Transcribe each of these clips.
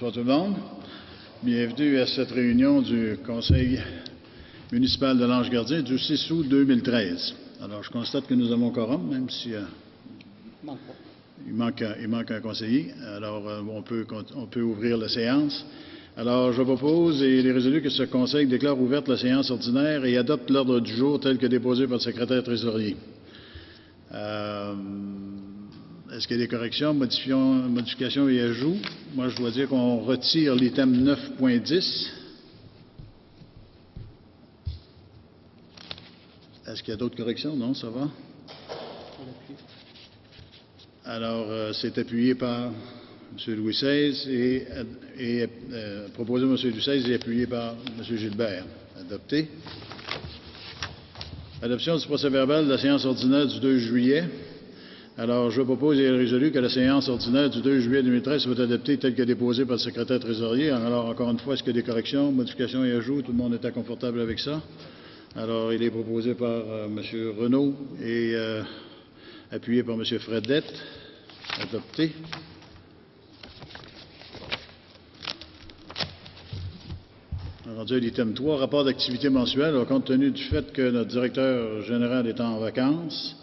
Bonsoir tout le monde. Bienvenue à cette réunion du Conseil municipal de l'Ange-Gardien du 6 août 2013. Alors, je constate que nous avons quorum, même si il manque un conseiller. Alors, on peut ouvrir la séance. Alors, je propose et il est résolu que ce Conseil déclare ouverte la séance ordinaire et adopte l'ordre du jour tel que déposé par le secrétaire trésorier. Est-ce qu'il y a des corrections, modifications et ajouts? Moi, je dois dire qu'on retire l'item 9.10. Est-ce qu'il y a d'autres corrections? Non, ça va. Alors, c'est appuyé par M. Louis XVI et proposé par M. Louis XVI et appuyé par M. Gilbert. Adopté. Adoption du procès-verbal de la séance ordinaire du 2 juillet. Alors, je propose et il est résolu que la séance ordinaire du 2 juillet 2013 soit adoptée telle que déposée par le secrétaire trésorier. Alors, encore une fois, est-ce qu'il y a des corrections, modifications et ajouts? Tout le monde était confortable avec ça. Alors, il est proposé par M. Renaud et appuyé par M. Fredette. Adopté. Rendu à l'item 3, rapport d'activité mensuelle. Alors, compte tenu du fait que notre directeur général est en vacances,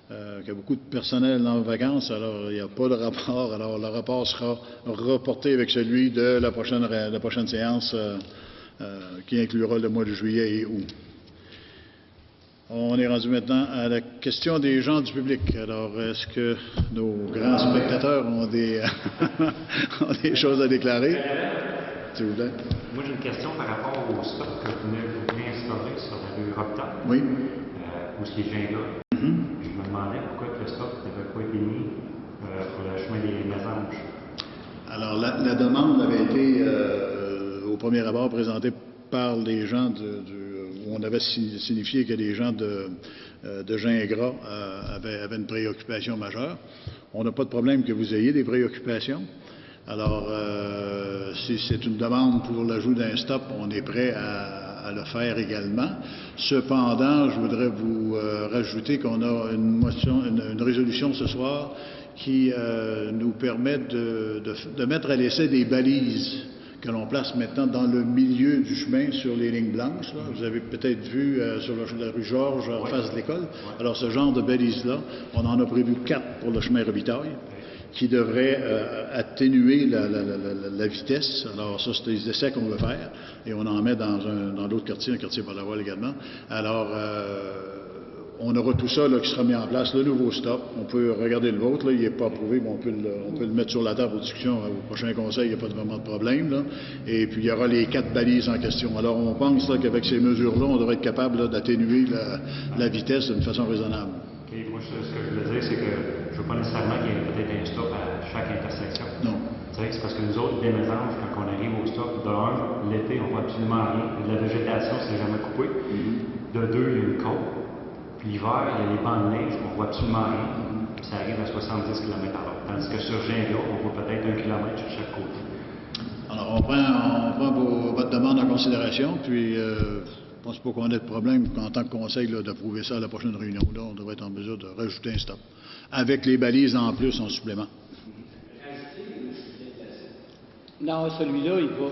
qu'il y a beaucoup de personnel en vacances, alors il n'y a pas de rapport. Alors, le rapport sera reporté avec celui de la prochaine séance qui inclura le mois de juillet et août. On est rendu maintenant à la question des gens du public. Alors, est-ce que nos grands spectateurs ont des, ont des choses à déclarer? S'il vous plaît. Moi, j'ai une question par rapport au stock que vous venez instaurer sur la rue Robitaille. Oui. Où ce qui est là. Je me demandais pourquoi le stock n'avait pas été mis pour le chemin des Mésanges. Alors, la demande avait été, au premier abord, présentée par les gens où on avait signifié que les gens de Gingras avaient une préoccupation majeure. On n'a pas de problème que vous ayez des préoccupations. Alors, si c'est une demande pour l'ajout d'un stop, on est prêt à le faire également. Cependant, je voudrais vous rajouter qu'on a une résolution ce soir qui nous permet de mettre à l'essai des balises que l'on place maintenant dans le milieu du chemin sur les lignes blanches. Là. Vous avez peut-être vu sur la rue Georges en face de l'école. Alors, ce genre de balises-là, on en a prévu 4 pour le chemin Robitaille, qui devrait atténuer la vitesse. Alors ça, c'est des essais qu'on veut faire, et on en met dans l'autre quartier, un quartier par la voile également. Alors, on aura tout ça là, qui sera mis en place, le nouveau stop. On peut regarder le vôtre, là, il n'est pas approuvé, mais on peut le mettre sur la table pour discussion au prochain conseil, il n'y a pas vraiment de problème. Là. Et puis, il y aura les 4 balises en question. Alors, on pense là, qu'avec ces mesures-là, on devrait être capable d'atténuer la vitesse d'une façon raisonnable. Okay, moi, ce que je voulais dire, c'est que je ne veux pas nécessairement qu'il y ait peut-être un stop à chaque intersection. Non. C'est parce que nous autres, des Mésanges, quand on arrive au stop, de un, l'été, on ne voit absolument rien. De la végétation, c'est jamais coupé. De deux, il y a une côte. Puis l'hiver, il y a les bancs de neige, on ne voit absolument rien. Puis ça arrive à 70 km/h. Tandis que sur Gingras, on voit peut-être 1 km sur chaque côté. Alors, on prend votre demande en considération, puis je ne pense pas qu'on ait de problème en tant que conseil d'approuver ça à la prochaine réunion. Là, on devrait être en mesure de rajouter un stop. Avec les balises en plus en supplément. Non, celui-là, il va.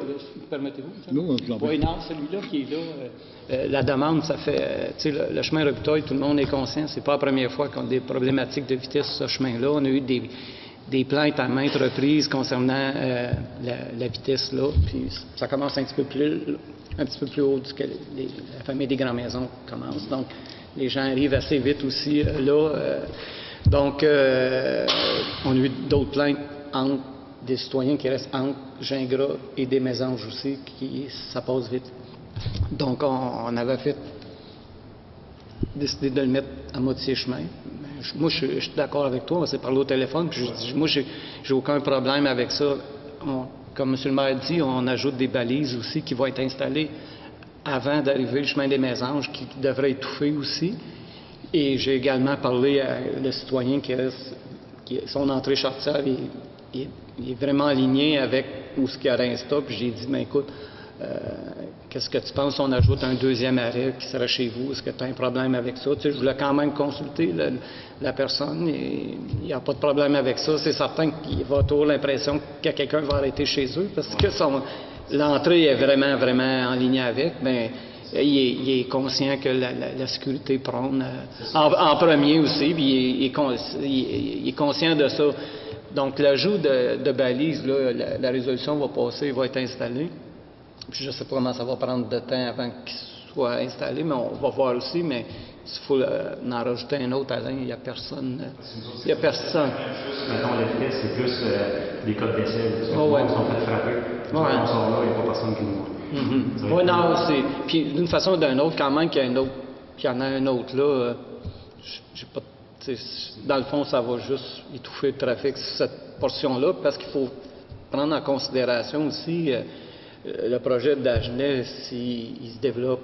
Permettez-vous? Non, oui, non, celui-là qui est là, la demande, ça fait. Tu sais, le chemin Robitaille, tout le monde est conscient. C'est pas la première fois qu'on a des problématiques de vitesse sur ce chemin-là. On a eu des plaintes à maintes reprises concernant la vitesse là. Puis ça commence un petit peu plus haut que la famille des grandes maisons commence. Donc, les gens arrivent assez vite aussi là. Donc, on a eu d'autres plaintes entre des citoyens qui restent entre Gingras et des Mésanges aussi, ça passe vite. Donc, on avait décidé de le mettre à moitié chemin. Moi, je suis d'accord avec toi, on s'est parlé au téléphone, puis je dis, moi, j'ai aucun problème avec ça. Comme M. le maire dit, on ajoute des balises aussi qui vont être installées avant d'arriver le chemin des Mésanges, qui devrait étouffer aussi. Et j'ai également parlé à le citoyen qui son entrée chartière il est vraiment aligné avec où ce qu'il y aurait un stop. J'ai dit, mais écoute, Qu'est-ce que tu penses si on ajoute un deuxième arrêt qui serait chez vous? Est-ce que tu as un problème avec ça? Tu sais, je voulais quand même consulter la personne et il n'y a pas de problème avec ça. C'est certain qu'il va toujours l'impression que quelqu'un va arrêter chez eux parce que l'entrée est vraiment, vraiment en ligne avec. Ben, il est conscient que la sécurité prône en premier aussi, puis il est conscient de ça. Donc, l'ajout de balises, là, la résolution va passer, va être installée. Puis je ne sais pas comment ça va prendre de temps avant qu'il soit installé, mais on va voir aussi. Mais s'il faut en rajouter un autre, Alain, il n'y a personne. Il n'y a personne. Mettons, l'effet, c'est plus des cas de décès. Ils sont fait frapper. On sort là, il n'y a pas personne qui nous. Oui, non, c'est. Puis d'une façon ou d'une autre, quand même qu'il y en a un autre là, j'ai pas. Dans le fond, ça va juste étouffer le trafic sur cette portion-là, parce qu'il faut prendre en considération aussi le projet d'Agenais, s'il se développe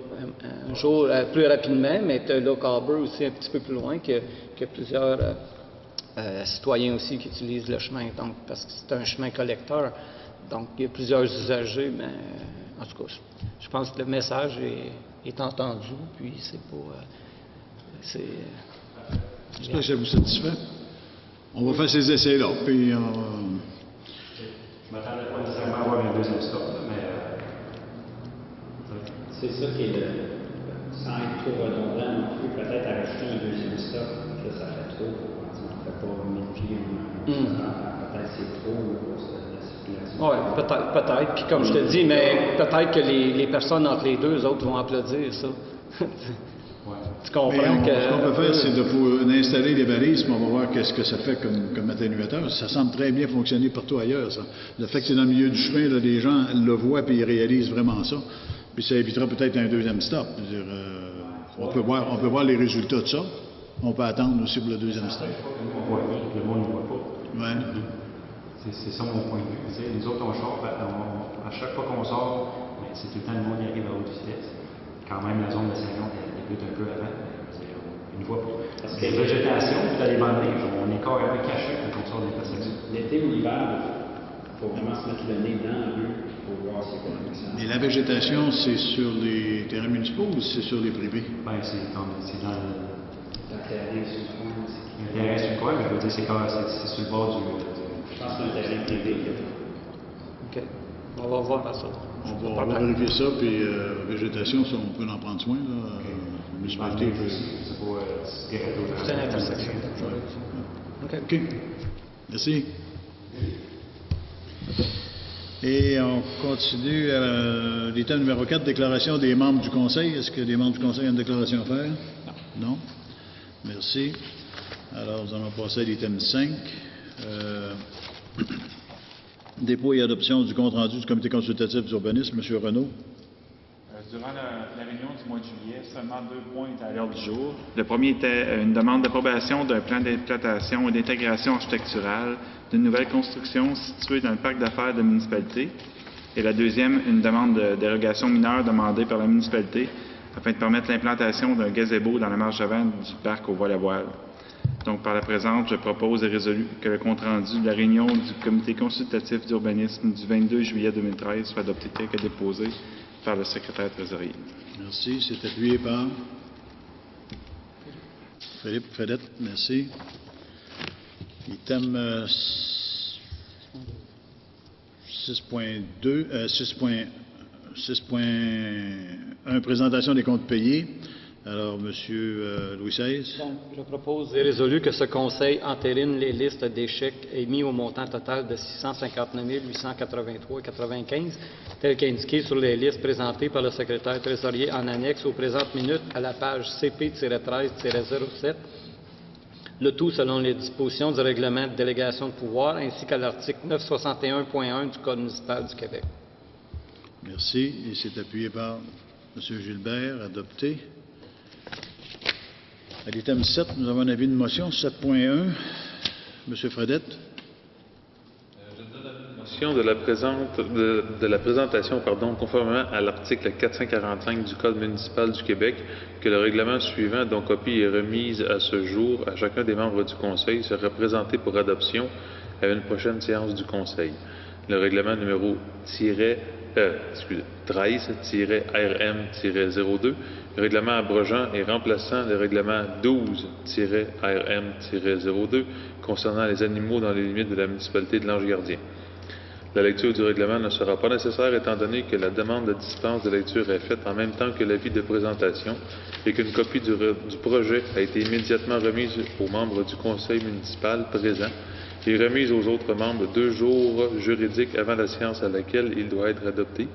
un jour plus rapidement, mais tu as Lock Harbor aussi un petit peu plus loin, que plusieurs citoyens aussi qui utilisent le chemin, donc, parce que c'est un chemin collecteur. Donc, il y a plusieurs usagers, mais en tout cas, je pense que le message est entendu, puis c'est pas. J'espère que ça vous satisfait. On va faire ces essais-là, puis Je ne m'attendais pas nécessairement à avoir un deuxième stop, mais. C'est ça qui est sans être trop redondant non plus, peut-être à rajouter un deuxième stop, que ça fait trop, on ne fait pas 1000 pieds, peut-être c'est trop pour la circulation. Oui, peut-être. Puis comme je te dis, mais peut-être que les personnes entre les deux autres vont applaudir ça. Tu comprends ce qu'on peut faire, c'est d'installer des balises, puis on va voir qu'est-ce que ça fait comme atténuateur. Ça semble très bien fonctionner partout ailleurs, ça. Le fait que c'est dans le milieu du chemin, là, les gens le voient et ils réalisent vraiment ça. Puis ça évitera peut-être un deuxième stop. On peut voir les résultats de ça. On peut attendre aussi pour le deuxième stop. Le monde ne voit pas. Ouais. C'est ça mon point de vue. Nous autres, on sort, à chaque fois qu'on sort, c'est tout le temps le monde qui arrive à haute vitesse. Quand même, la zone de 50 débute un peu avant. On ne voit pas. Parce que la végétation, puis dans les bandes de neige, on est carrément caché quand on sort des intersections. L'été ou l'hiver, il faut vraiment se mettre le nez dans la rue pour voir c'est quoi la. Et la végétation, c'est sur les terrains municipaux ou c'est sur les privés? Bien, c'est dans le. L'intérêt sur le coin. L'intérêt sur le coin, mais je veux dire, c'est sur le bord du. Je pense que c'est un terrain privé. OK. On va voir ça. On va vérifier ça, puis végétation, ça, on peut en prendre soin. Là. Municipalité, c'est pour c'est une intersection. OK. Merci. Et on continue à l'item numéro 4, déclaration des membres du Conseil. Est-ce que les membres du Conseil ont une déclaration à faire? Non. Merci. Alors, nous allons passer à l'item 5. Dépôt et adoption du compte-rendu du Comité consultatif d'urbanisme. M. Renaud. Durant la réunion du mois de juillet, seulement 2 points étaient à l'ordre du jour. Le premier était une demande d'approbation d'un plan d'exploitation et d'intégration architecturale d'une nouvelle construction située dans le parc d'affaires de la municipalité. Et la deuxième, une demande de dérogation mineure demandée par la municipalité afin de permettre l'implantation d'un gazebo dans la marge avant du parc au voile-à-voile. Donc, par la présente, je propose et résolu que le compte-rendu de la réunion du Comité consultatif d'urbanisme du 22 juillet 2013 soit adopté tel que déposé par le secrétaire trésorier. Merci. C'est appuyé par Philippe Fredette. Merci. Item 6.1, présentation des comptes payés. Alors, M. Louis XVI. Donc, je propose et résolu que ce Conseil entérine les listes d'échecs émis au montant total de 659 883,95, tel qu'indiqué sur les listes présentées par le secrétaire trésorier en annexe aux présentes minutes à la page CP-13-07, le tout selon les dispositions du règlement de délégation de pouvoir ainsi qu'à l'article 961.1 du Code municipal du Québec. Merci. Et c'est appuyé par M. Gilbert. Adopté. À l'item 7, nous avons un avis de motion. 7.1. M. Fredette. Je donne la motion de la présentation, conformément à l'article 445 du Code municipal du Québec, que le règlement suivant, dont copie est remise à ce jour à chacun des membres du Conseil, sera présenté pour adoption à une prochaine séance du Conseil. Le règlement numéro 13-RM-02, règlement abrogeant et remplaçant le règlement 12-RM-02 concernant les animaux dans les limites de la municipalité de Lange-Gardien. La lecture du règlement ne sera pas nécessaire étant donné que la demande de dispense de lecture est faite en même temps que l'avis de présentation et qu'une copie du projet a été immédiatement remise aux membres du conseil municipal présent et remise aux autres membres 2 jours juridiques avant la séance à laquelle il doit être adopté.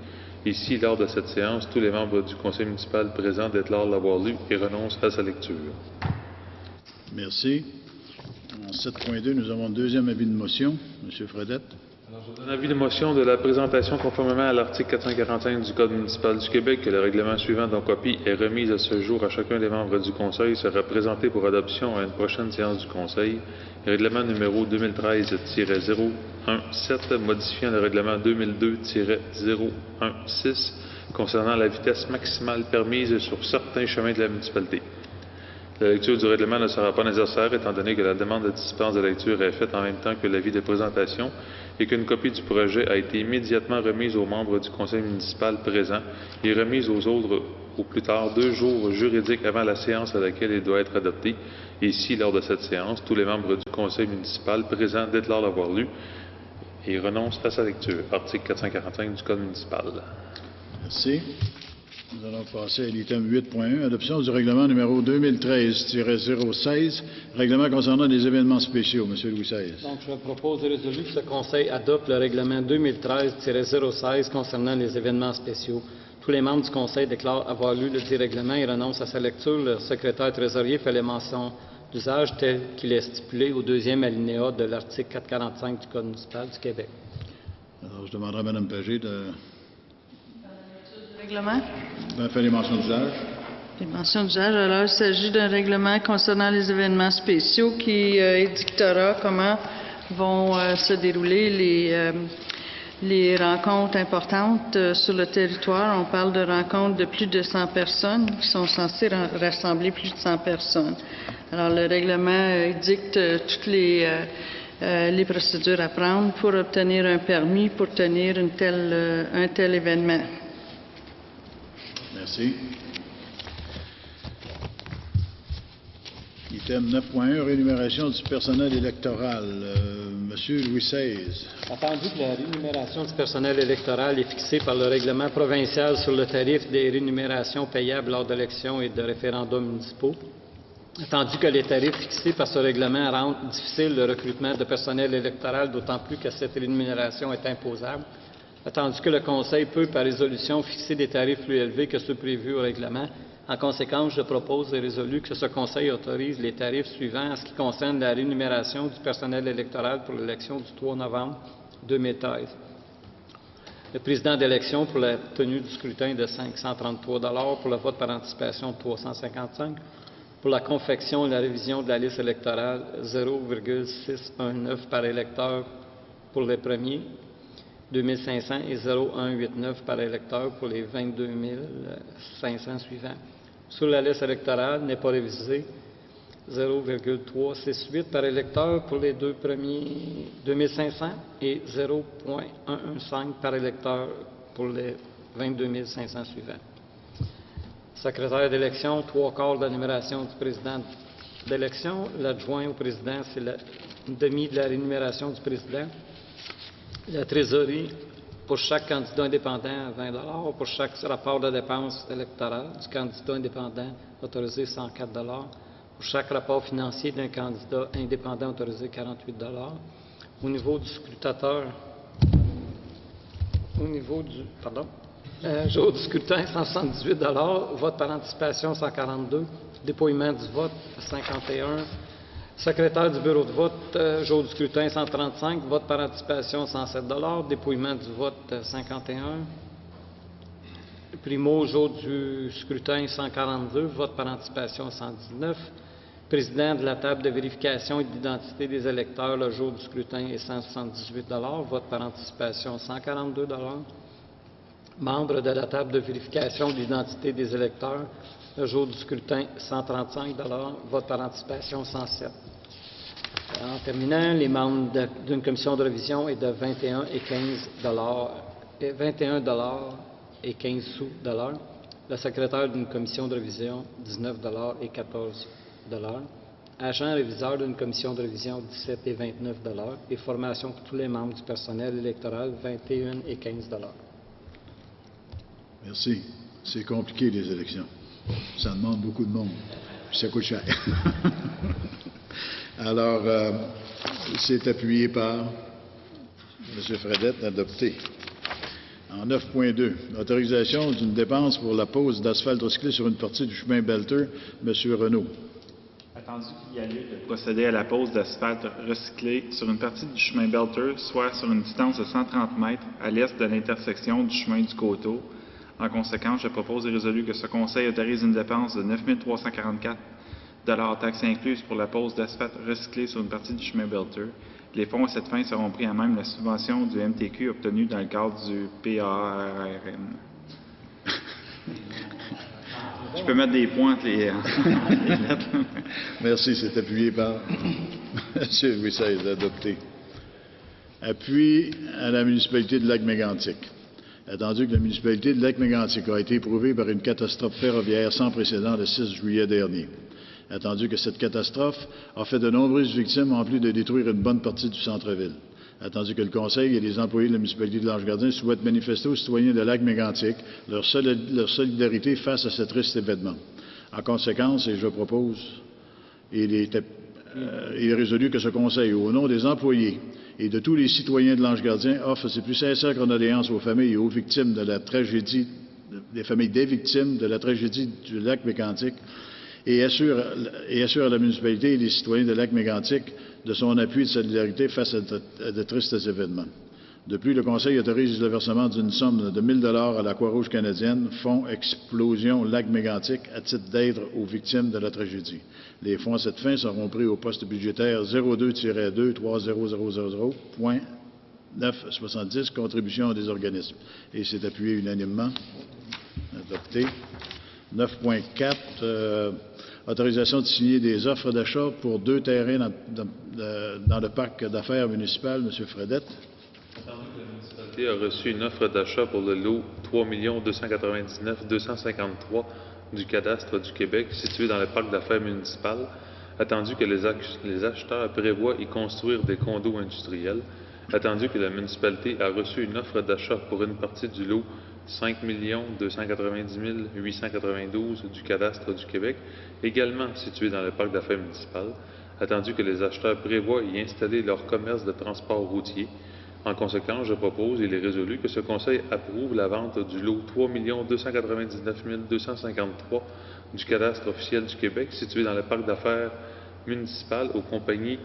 Ici, lors de cette séance, tous les membres du conseil municipal présents déclarent l'avoir lu et renoncent à sa lecture. Merci. En 7.2, nous avons un deuxième avis de motion. M. Fredette. Alors, je donne avis de motion de la présentation conformément à l'article 445 du Code municipal du Québec que le règlement suivant dont copie est remise à ce jour à chacun des membres du Conseil sera présenté pour adoption à une prochaine séance du Conseil. Règlement numéro 2013-017 modifiant le règlement 2002-016 concernant la vitesse maximale permise sur certains chemins de la municipalité. La lecture du règlement ne sera pas nécessaire étant donné que la demande de dispense de lecture est faite en même temps que l'avis de présentation et qu'une copie du projet a été immédiatement remise aux membres du conseil municipal présent et remise aux autres au plus tard 2 jours juridiques avant la séance à laquelle il doit être adopté. Et ici, lors de cette séance, tous les membres du conseil municipal présent déclarent l'avoir lu et renoncent à sa lecture. Article 445 du Code municipal. Merci. Nous allons passer à l'item 8.1, adoption du règlement numéro 2013-016, règlement concernant les événements spéciaux. Monsieur Louis XVI. Donc, je propose de résolu que ce Conseil adopte le règlement 2013-016 concernant les événements spéciaux. Tous les membres du Conseil déclarent avoir lu le dit règlement et renoncent à sa lecture. Le secrétaire trésorier fait les mentions d'usage tel qu'il est stipulé au 2e alinéa de l'article 445 du Code municipal du Québec. Alors, je demanderai à Mme Pagé de Règlement. faire les mentions d'usage. Les mentions d'usage. Alors, il s'agit d'un règlement concernant les événements spéciaux qui édictera comment vont se dérouler les rencontres importantes sur le territoire. On parle de rencontres de plus de 100 personnes qui sont censées rassembler plus de 100 personnes. Alors, le règlement édicte toutes les procédures à prendre pour obtenir un permis pour tenir un tel événement. Merci. Item 9.1, rémunération du personnel électoral. Monsieur Louis XVI. Attendu que la rémunération du personnel électoral est fixée par le règlement provincial sur le tarif des rémunérations payables lors d'élections et de référendums municipaux, attendu que les tarifs fixés par ce règlement rendent difficile le recrutement de personnel électoral, d'autant plus que cette rémunération est imposable, attendu que le Conseil peut, par résolution, fixer des tarifs plus élevés que ceux prévus au règlement. En conséquence, je propose et résolu que ce Conseil autorise les tarifs suivants en ce qui concerne la rémunération du personnel électoral pour l'élection du 3 novembre 2013. Le président d'élection pour la tenue du scrutin de 533 $, pour le vote par anticipation de 355 $, pour la confection et la révision de la liste électorale 0,619 par électeur pour les premiers, 2500 et 0,189 par électeur pour les 22 500 suivants. Sur la liste électorale n'est pas révisé, 0,368 par électeur pour les 2 premiers 2500 et 0,115 par électeur pour les 22 500 suivants. Secrétaire d'élection, 3/4 de la numération du président d'élection. L'adjoint au président, c'est le demi de la rémunération du président. La trésorerie, pour chaque candidat indépendant, 20 $. Pour chaque rapport de dépenses électorales du candidat indépendant, autorisé 104 $. Pour chaque rapport financier d'un candidat indépendant, autorisé 48 $. Au niveau du scrutateur, jour du scrutin, 178 $. Vote par anticipation, 142 $. Dépouillement du vote, 51 $. Secrétaire du bureau de vote, jour du scrutin, 135 $. Vote par anticipation, 107 $. Dépouillement du vote, 51 $. Primo, jour du scrutin, 142 $. Vote par anticipation, 119 $. Président de la table de vérification et d'identité des électeurs, le jour du scrutin est 178 $. Vote par anticipation, 142 $. Membre de la table de vérification et d'identité des électeurs, le jour du scrutin, 135 $. Vote par anticipation, 107 $. En terminant, les membres d'une commission de révision est de 21 et 15 $. est 21,15 de l'heure. Le secrétaire d'une commission de révision, 19,14 de l'heure. Agent réviseur d'une commission de révision, 17,29 de l'heure. Et formation pour tous les membres du personnel électoral, 21,15 de l'heure. Merci. C'est compliqué, les élections. Ça demande beaucoup de monde. Puis ça coûte cher. Alors, c'est appuyé par M. Fredette, adopté. En 9.2, autorisation d'une dépense pour la pose d'asphalte recyclé sur une partie du chemin Belter, M. Renaud. Attendu qu'il y a lieu de procéder à la pose d'asphalte recyclé sur une partie du chemin Belter, soit sur une distance de 130 mètres à l'est de l'intersection du chemin du Coteau. En conséquence, je propose et résolu que ce Conseil autorise une dépense de 9 344 taxes incluses pour la pose d'asphalte recyclé sur une partie du chemin Belter. Les fonds à cette fin seront pris à même la subvention du MTQ obtenue dans le cadre du PARRM. Je peux mettre des points entre les lettres. Merci, c'est appuyé par M. Louis XVI, adopté. Appui à la municipalité de Lac-Mégantic. Attendu que la municipalité de Lac-Mégantic a été éprouvée par une catastrophe ferroviaire sans précédent le 6 juillet dernier. Attendu que cette catastrophe a fait de nombreuses victimes en plus de détruire une bonne partie du centre-ville. Attendu que le Conseil et les employés de la municipalité de l'Ange-Gardien souhaitent manifester aux citoyens de Lac-Mégantic leur solidarité face à ce triste événement. En conséquence, et je propose, il est résolu que ce Conseil, au nom des employés et de tous les citoyens de l'Ange-Gardien, offre ses plus sincères condoléances aux familles et aux victimes de la tragédie, des familles des victimes de la tragédie du Lac-Mégantic, et assure à la municipalité et les citoyens de Lac-Mégantic de son appui et de solidarité face à de tristes événements. De plus, le Conseil autorise le versement d'une somme de 1 000 $ à la Croix-Rouge canadienne, Fonds Explosion Lac-Mégantic, à titre d'aide aux victimes de la tragédie. Les fonds à cette fin seront pris au poste budgétaire 02-2-30000.970, contribution des organismes. Et c'est appuyé unanimement. Adopté. 9.4, autorisation de signer des offres d'achat pour 2 terrains dans le parc d'affaires municipal. M. Fredette. Attendu que la municipalité a reçu une offre d'achat pour le lot 3 299 253 du cadastre du Québec, situé dans le parc d'affaires municipal, attendu que les acheteurs prévoient y construire des condos industriels, attendu que la municipalité a reçu une offre d'achat pour une partie du lot 5 290 892 du cadastre du Québec, également situé dans le parc d'affaires municipal, attendu que les acheteurs prévoient y installer leur commerce de transport routier. En conséquence, je propose et il est résolu que ce Conseil approuve la vente du lot 3 299 253 du cadastre officiel du Québec, situé dans le parc d'affaires municipal aux compagnies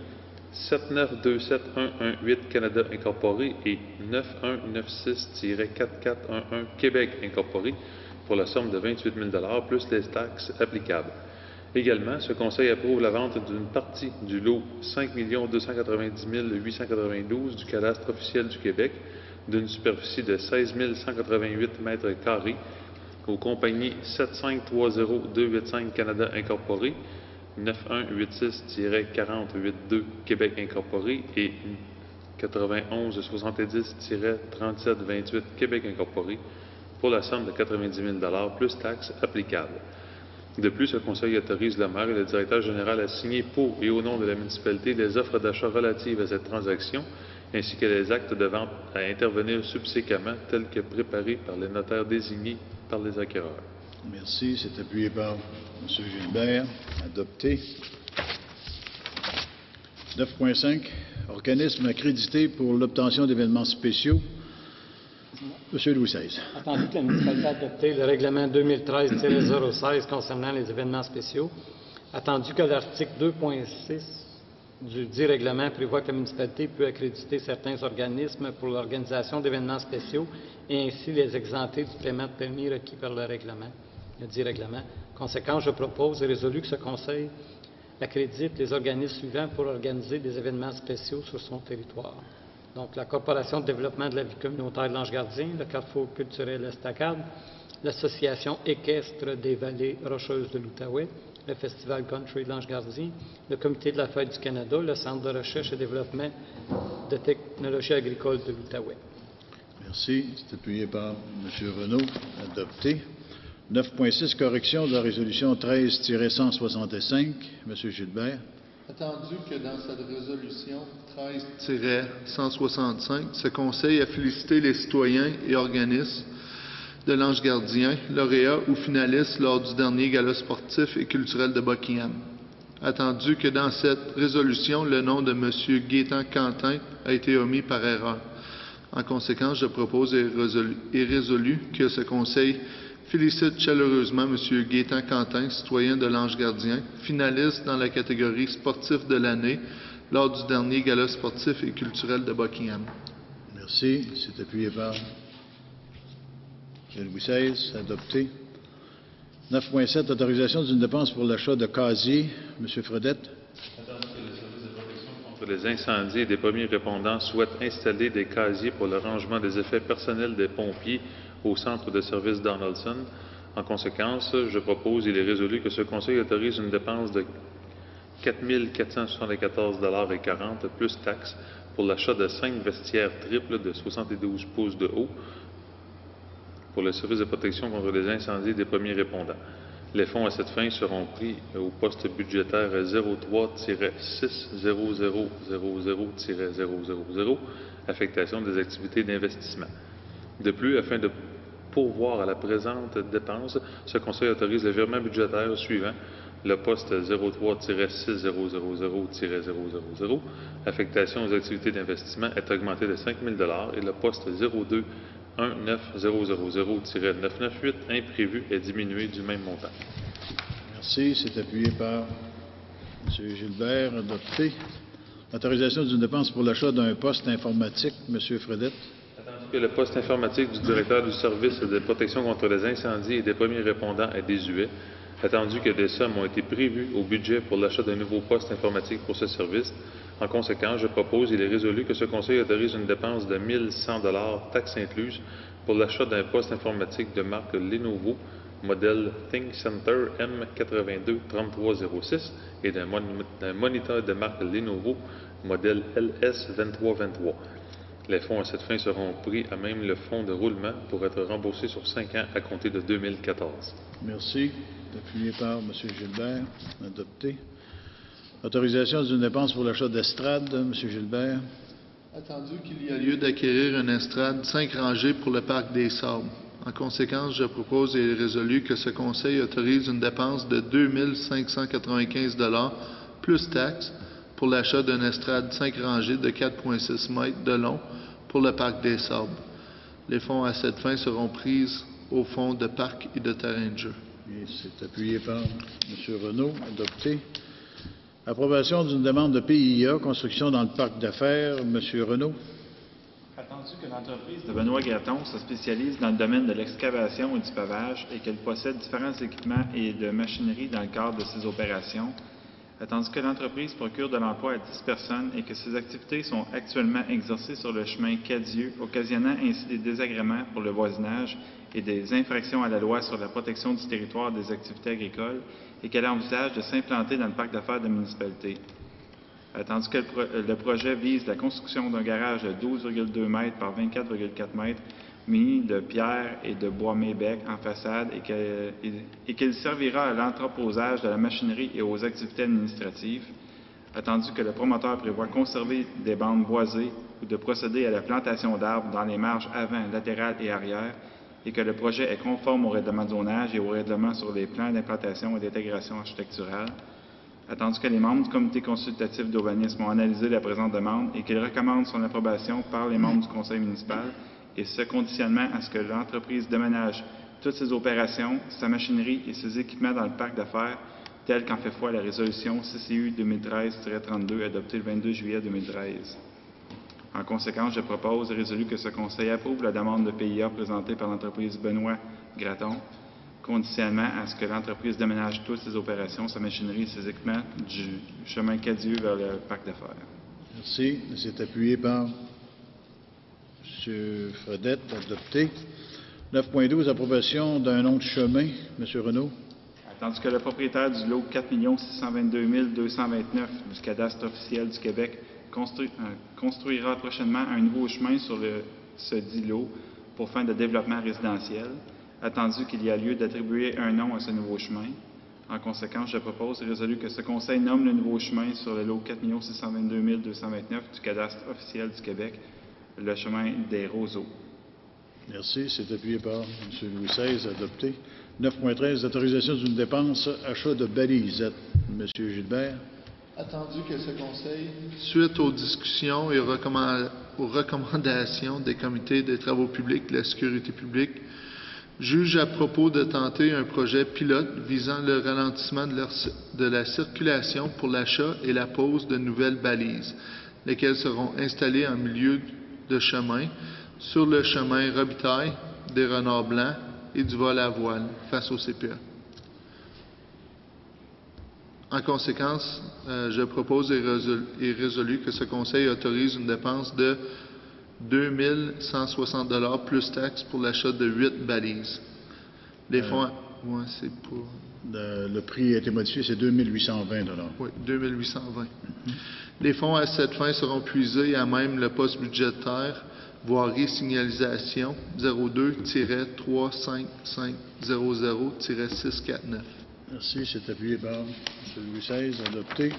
7927118 Canada Incorporé et 9196-4411 Québec Incorporé pour la somme de 28 000 $ plus les taxes applicables. Également, ce Conseil approuve la vente d'une partie du lot 5 290 892 du cadastre officiel du Québec d'une superficie de 16 188 mètres carrés aux compagnies 7530285 Canada Incorporé, 9186-4082 Québec Incorporé et 9170-3728 Québec Incorporé pour la somme de 90 000 $ plus taxes applicables. De plus, ce Conseil autorise le maire et le directeur général à signer pour et au nom de la municipalité les offres d'achat relatives à cette transaction, ainsi que les actes de vente à intervenir subséquemment, tels que préparés par les notaires désignés par les acquéreurs. Merci. C'est appuyé par M. Gilbert. Adopté. 9.5. Organisme accrédité pour l'obtention d'événements spéciaux. M. Louis XVI. Attendu que la municipalité a adopté le règlement 2013-016 concernant les événements spéciaux, attendu que l'article 2.6 du dit règlement prévoit que la municipalité peut accréditer certains organismes pour l'organisation d'événements spéciaux et ainsi les exempter du paiement de permis requis par le dit règlement. Conséquent, je propose et résolu que ce Conseil accrédite les organismes suivants pour organiser des événements spéciaux sur son territoire. Donc, la Corporation de développement de la vie communautaire de l'Ange-Gardien, le Carrefour culturel Estacade, l'Association équestre des vallées rocheuses de l'Outaouais, le Festival country de l'Ange-Gardien, le Comité de la fête du Canada, le Centre de recherche et développement de technologie agricole de l'Outaouais. Merci. C'est appuyé par M. Renaud. Adopté. 9.6, correction de la résolution 13-165. M. Gilbert. Attendu que dans cette résolution 13-165, ce Conseil a félicité les citoyens et organismes de l'Ange Gardien, lauréats ou finalistes lors du dernier gala sportif et culturel de Buckingham. Attendu que dans cette résolution, le nom de M. Gaétan Quentin a été omis par erreur. En conséquence, je propose et résolu que ce Conseil félicite chaleureusement M. Gaétan Quentin, citoyen de l'Ange Gardien, finaliste dans la catégorie sportif de l'année lors du dernier gala sportif et culturel de Buckingham. Merci. C'est appuyé par M. Louis XVI. Adopté. 9.7, autorisation d'une dépense pour l'achat de casiers. M. Fredette. Attendu que le service de protection contre les incendies et des premiers répondants souhaite installer des casiers pour le rangement des effets personnels des pompiers au centre de service Donaldson. En conséquence, je propose, il est résolu que ce Conseil autorise une dépense de 4 474,40 $ plus taxes pour l'achat de 5 vestiaires triples de 72 pouces de haut pour le service de protection contre les incendies des premiers répondants. Les fonds à cette fin seront pris au poste budgétaire 03-6000000, affectation des activités d'investissement. De plus, afin de pourvoir à la présente dépense, ce Conseil autorise le virement budgétaire suivant: le poste 03-6000-000, affectation aux activités d'investissement, est augmenté de 5 000 $ et le poste 02-19000-998, imprévu, est diminué du même montant. Merci. C'est appuyé par M. Gilbert. Adopté. Autorisation d'une dépense pour l'achat d'un poste informatique. M. Fredette. Attendu que le poste informatique du directeur du service de protection contre les incendies et des premiers répondants est désuet, attendu que des sommes ont été prévues au budget pour l'achat d'un nouveau poste informatique pour ce service, en conséquence, je propose, il est résolu que ce Conseil autorise une dépense de 1 100 $, taxes incluses, pour l'achat d'un poste informatique de marque Lenovo, modèle ThinkCenter M823306 et d'un moniteur de marque Lenovo, modèle LS2323. Les fonds à cette fin seront pris à même le fonds de roulement pour être remboursés sur 5 ans à compter de 2014. Merci. Appuyé par M. Gilbert. Adopté. Autorisation d'une dépense pour l'achat d'estrade. M. Gilbert. Attendu qu'il y a lieu d'acquérir une estrade 5 rangées pour le Parc des Sables. En conséquence, je propose et résolu que ce Conseil autorise une dépense de 2 595 $ plus taxes pour l'achat d'une estrade 5 rangées de 4,6 mètres de long pour le Parc des Sables. Les fonds à cette fin seront pris au fonds de parc et de terrain de jeu. Et c'est appuyé par M. Renaud. Adopté. Approbation d'une demande de PIA, construction dans le parc d'affaires. M. Renaud. Attendu que l'entreprise de Benoît Graton se spécialise dans le domaine de l'excavation et du pavage et qu'elle possède différents équipements et de machinerie dans le cadre de ses opérations, attendu que l'entreprise procure de l'emploi à 10 personnes et que ses activités sont actuellement exercées sur le chemin Cadieux, occasionnant ainsi des désagréments pour le voisinage et des infractions à la loi sur la protection du territoire des activités agricoles, et qu'elle envisage de s'implanter dans le parc d'affaires de la municipalité. Attendu que le projet vise la construction d'un garage de 12,2 mètres par 24,4 mètres, muni de pierre et de bois mébec en façade et qu'il servira à l'entreposage de la machinerie et aux activités administratives. Attendu que le promoteur prévoit conserver des bandes boisées ou de procéder à la plantation d'arbres dans les marges avant, latérales et arrière, et que le projet est conforme au règlement de zonage et au règlement sur les plans d'implantation et d'intégration architecturale. Attendu que les membres du comité consultatif d'urbanisme ont analysé la présente demande et qu'ils recommandent son approbation par les membres du conseil municipal, et ce conditionnement à ce que l'entreprise déménage toutes ses opérations, sa machinerie et ses équipements dans le parc d'affaires, tel qu'en fait foi la résolution CCU 2013-32 adoptée le 22 juillet 2013. En conséquence, je propose et résolu que ce Conseil approuve la demande de PIA présentée par l'entreprise Benoît Graton, conditionnement à ce que l'entreprise déménage toutes ses opérations, sa machinerie et ses équipements du chemin Cadieux vers le parc d'affaires. Merci. C'est appuyé par M. Fredette. Adopté. 9.12, approbation d'un nom de chemin. M. Renaud. Tandis que le propriétaire du lot 4 622 229 du cadastre officiel du Québec construira prochainement un nouveau chemin sur le ce dit lot pour fin de développement résidentiel, attendu qu'il y a lieu d'attribuer un nom à ce nouveau chemin. En conséquence, je propose et résolu que ce Conseil nomme le nouveau chemin sur le lot 4 622 229 du cadastre officiel du Québec, le chemin des Roseaux. Merci. C'est appuyé par M. Louis XVI, adopté. 9.13, autorisation d'une dépense, achat de balises. M. Gilbert. Attendu que ce Conseil, suite aux discussions et aux recommandations des comités des travaux publics de la sécurité publique, juge à propos de tenter un projet pilote visant le ralentissement de la circulation pour l'achat et la pose de nouvelles balises, lesquelles seront installées en milieu de chemin sur le chemin Robitaille, des Renards Blancs et du vol à voile face au CPA. En conséquence, je propose et résolu que ce Conseil autorise une dépense de 2 160 $ plus taxes pour l'achat de 8 balises. Les fonds... Oui, c'est pour... Le prix a été modifié, c'est 2 820 $. Oui, 2 820. Les fonds à cette fin seront puisés à même le poste budgétaire voirie signalisation 02-35500-649. Merci. C'est appuyé par M. Louis XVI, adopté.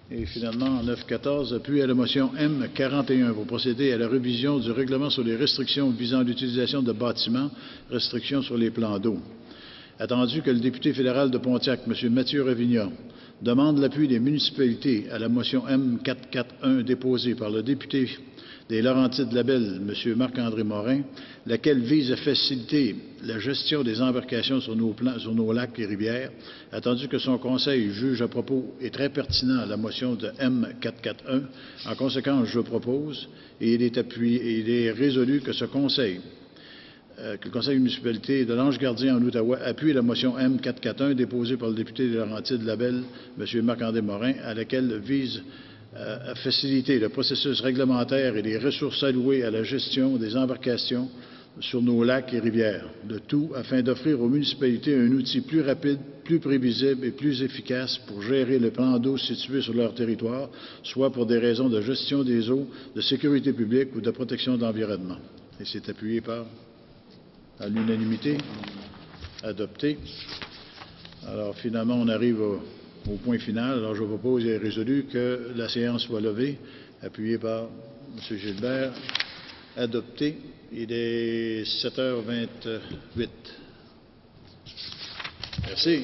Et finalement, en 9.14, appui à la motion M41 pour procéder à la révision du règlement sur les restrictions visant l'utilisation de bâtiments, restrictions sur les plans d'eau. Attendu que le député fédéral de Pontiac, M. Mathieu Ravignat, demande l'appui des municipalités à la motion M441 déposée par le député des Laurentides-Labelle, M. Marc-André Morin, laquelle vise à faciliter la gestion des embarcations sur nos lacs et rivières, attendu que son conseil juge à propos est très pertinent à la motion de M441. En conséquence, je propose, et il est résolu que le conseil de municipalité de l'Ange-Gardien en Outaouais appuie la motion M441 déposée par le député des Laurentides-Labelle, M. Marc-André Morin, à laquelle vise à faciliter le processus réglementaire et les ressources allouées à la gestion des embarcations sur nos lacs et rivières, le tout afin d'offrir aux municipalités un outil plus rapide, plus prévisible et plus efficace pour gérer le plan d'eau situé sur leur territoire, soit pour des raisons de gestion des eaux, de sécurité publique ou de protection de l'environnement. Et c'est appuyé par, à l'unanimité, adopté. Alors, finalement, on arrive au point final. Alors, je propose et résolu que la séance soit levée, appuyé par M. Gilbert, adopté. Il est 7h28. Merci.